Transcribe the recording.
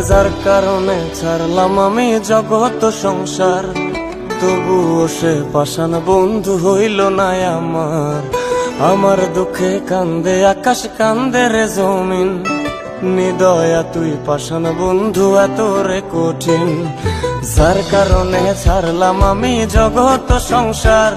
যার কারণে ছাড়লাম আমি জগৎ সংসার, তবুও সে পাষাণ বন্ধু হইল না আমার। আমার দুঃখে কান্দে আকাশ, কান্দে রে জমিন, নিদয়া তুই পাষাণ বন্ধু এত রে কঠিন। যার কারণে ছাড়লাম আমি জগৎ সংসার,